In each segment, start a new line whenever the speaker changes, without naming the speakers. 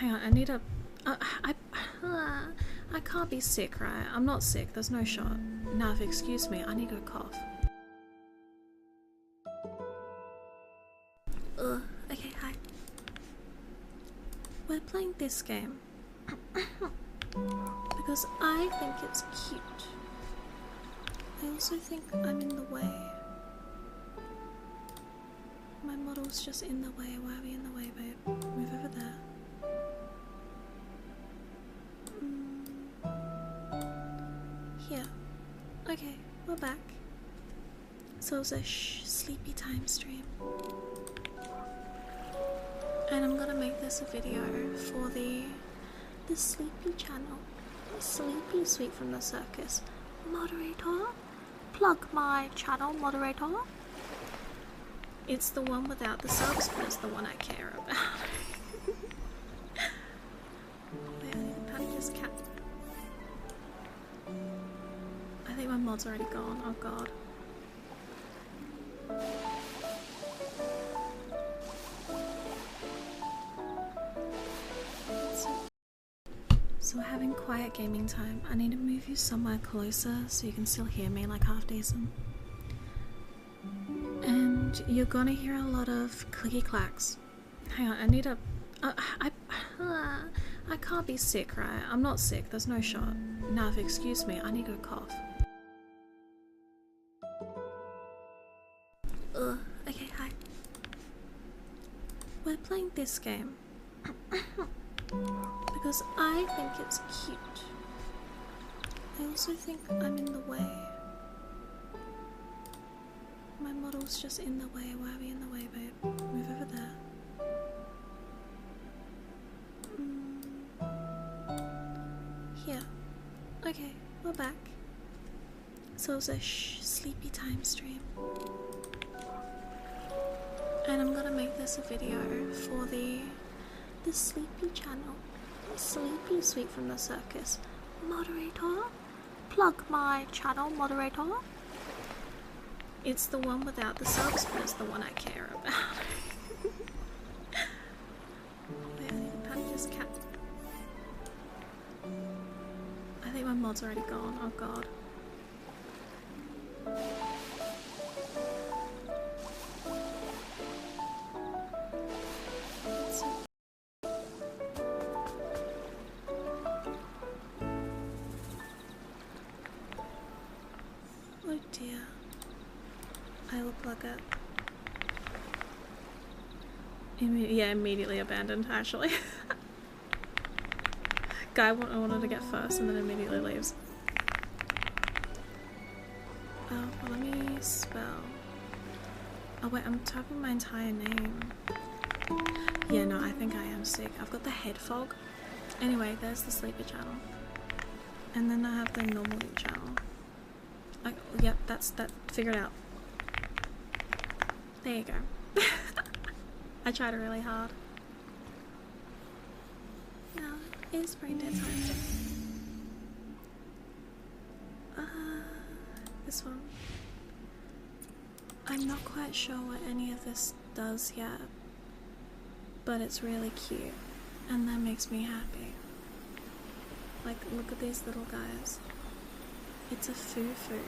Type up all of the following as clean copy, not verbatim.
Hang on, I need a... I can't be sick, right? I'm not sick, there's no shot. Nav, excuse me, I need to cough. Okay, hi. We're playing this game because I think it's cute. I also think I'm in the way. My model's just in the way. Why are we in the way, babe? Move over there. Here. Okay, we're back. So it was a sleepy time stream. And I'm gonna make this a video for the sleepy channel. Sleepy Sweet from the Circus. Moderator? Plug my channel, moderator. It's the one without the subs, but it's the one I care about. Wait, I need to pat this cat. I think my mod's already gone. Oh god. So we're having quiet gaming time. I need to move you somewhere closer so you can still hear me like half decent. And you're gonna hear a lot of clicky clacks. Hang on, I need a... I can't be sick, right? I'm not sick, there's no shot. Nav, excuse me, I need to cough. Okay, hi. We're playing this game because I think it's cute. I also think I'm in the way. My model's just in the way. Why are we in the way, babe? Move over there. Here. Okay, we're back. So it was a sleepy time stream. And I'm gonna make this a video for the sleepy channel. Sleepy Sweet from the Circus. Moderator? Plug my channel, moderator. It's the one without the subs, but it's the one I care about. Wait, I need to pat this cat. I think my mod's already gone. Oh god. Oh dear. I look like it. Yeah, immediately abandoned, actually. Guy wanted to get first and then immediately leaves. Oh, well, let me spell. Oh wait, I'm typing my entire name. Yeah, no, I think I am sick. I've got the head fog. Anyway, there's the sleepy channel. And then I have the normal channel. Yep, that's that. Figure it out. There you go. I tried really hard. Now, it's brain dead time. This one. I'm not quite sure what any of this does yet, but it's really cute, and that makes me happy. Like, look at these little guys. It's a foo-foo.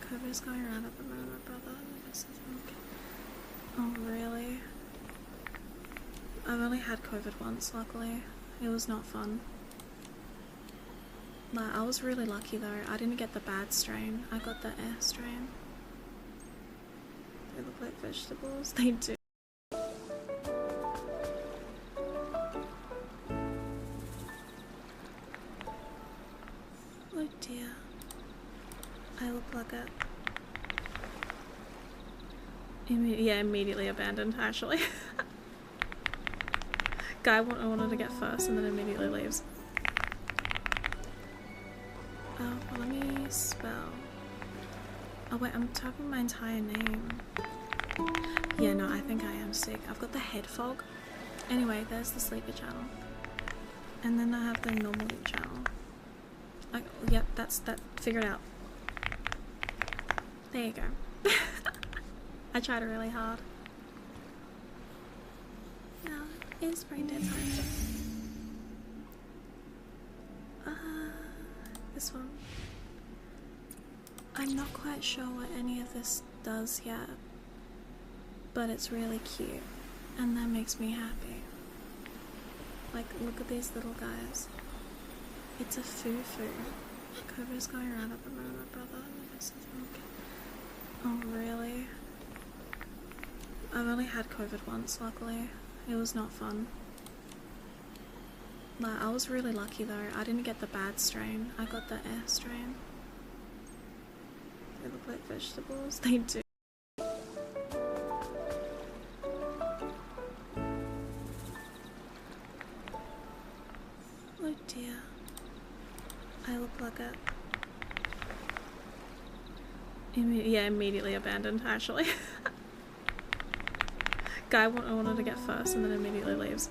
COVID's going around at the moment, brother. Oh, really? I've only had COVID once, luckily. It was not fun. Like, I was really lucky though. I didn't get the bad strain. I got the air strain. They look like vegetables. They do. Oh dear. I look like it. Yeah, immediately abandoned, actually. Guy wanted to get first and then immediately leaves. Oh, well, let me spell. Oh wait, I'm typing my entire name. Yeah, no, I think I am sick. I've got the head fog. Anyway, there's the sleepy channel. And then I have the normal channel. Yep, that's that. Figure it out. There you go. I tried really hard. Now, it's brain dead time. this one. I'm not quite sure what any of this does yet, but it's really cute, and that makes me happy. Like, look at these little guys. It's a foo-foo. COVID's going around at the moment, brother. Oh, really? I've only had COVID once, luckily. It was not fun. Like, I was really lucky though. I didn't get the bad strain. I got the air strain. They look like vegetables. They do. Oh dear. I look like it. Yeah, immediately abandoned, actually. Guy wanted to get first and then immediately leaves.